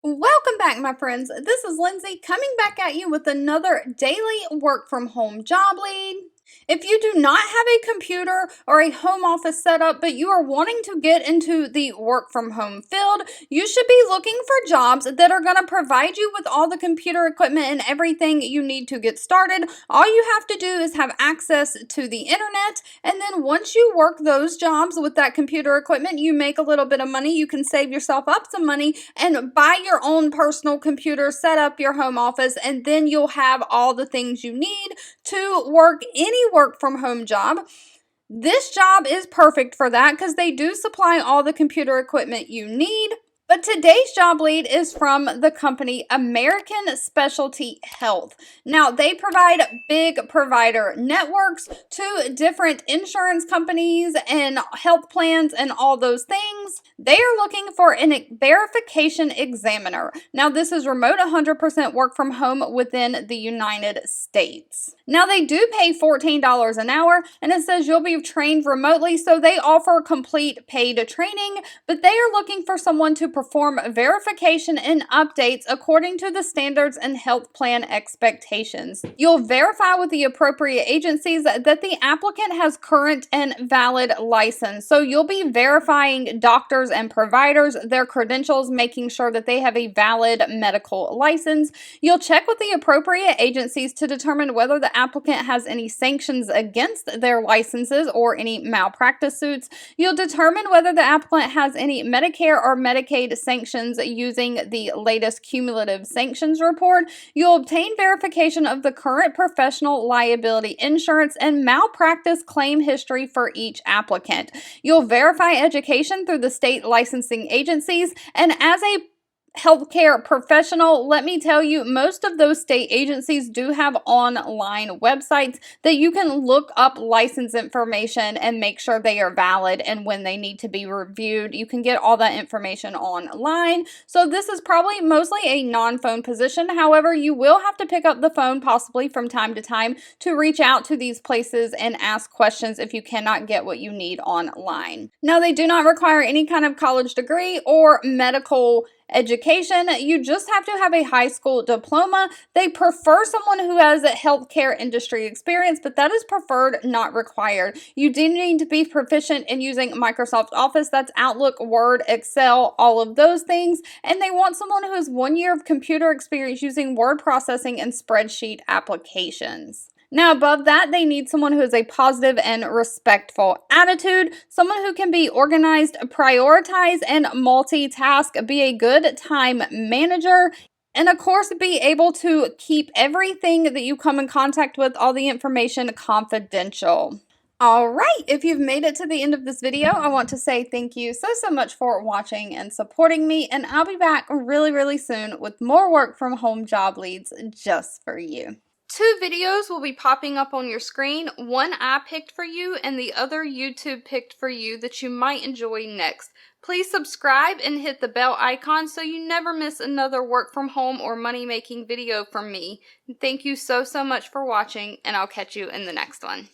Welcome back, my friends. This is Lindsay coming back at you with another daily work from home job lead. If you do not have a computer or a home office setup, but you are wanting to get into the work from home field, you should be looking for jobs that are going to provide you with all the computer equipment and everything you need to get started. All you have to do is have access to the internet, and then once you work those jobs with that computer equipment, you make a little bit of money. You can save yourself up some money and buy your own personal computer, set up your home office, and then you'll have all the things you need to work any work from home job. This job is perfect for that because they do supply all the computer equipment you need. But today's job lead is from the company American Specialty Health. Now, they provide big provider networks to different insurance companies and health plans and all those things. They are looking for a verification examiner. Now, this is remote 100% work from home within the United States. Now, they do pay $14 an hour, and it says you'll be trained remotely, so they offer complete paid training, but they are looking for someone to perform verification and updates according to the standards and health plan expectations. You'll verify with the appropriate agencies that the applicant has current and valid license. So you'll be verifying doctors and providers, their credentials, making sure that they have a valid medical license. You'll check with the appropriate agencies to determine whether the applicant has any sanctions against their licenses or any malpractice suits. You'll determine whether the applicant has any Medicare or Medicaid sanctions using the latest cumulative sanctions report. You'll obtain verification of the current professional liability insurance and malpractice claim history for each applicant. You'll verify education through the state licensing agencies, and as a healthcare professional, let me tell you, most of those state agencies do have online websites that you can look up license information and make sure they are valid and when they need to be reviewed. You can get all that information online. So this is probably mostly a non-phone position. However, you will have to pick up the phone possibly from time to time to reach out to these places and ask questions if you cannot get what you need online. Now, they do not require any kind of college degree or medical education. You just have to have a high school diploma. They prefer someone who has a healthcare industry experience, but that is preferred, not required. You do need to be proficient in using Microsoft Office. That's Outlook, Word, Excel, all of those things. And they want someone who has 1 year of computer experience using word processing and spreadsheet applications. Now, above that, they need someone who has a positive and respectful attitude, someone who can be organized, prioritize, and multitask, be a good time manager, and of course, be able to keep everything that you come in contact with, all the information, confidential. All right, if you've made it to the end of this video, I want to say thank you so much for watching and supporting me, and I'll be back really soon with more work from home job leads just for you. 2 videos will be popping up on your screen. One I picked for you and the other YouTube picked for you that you might enjoy next. Please subscribe and hit the bell icon so you never miss another work from home or money making video from me. Thank you so much for watching, and I'll catch you in the next one.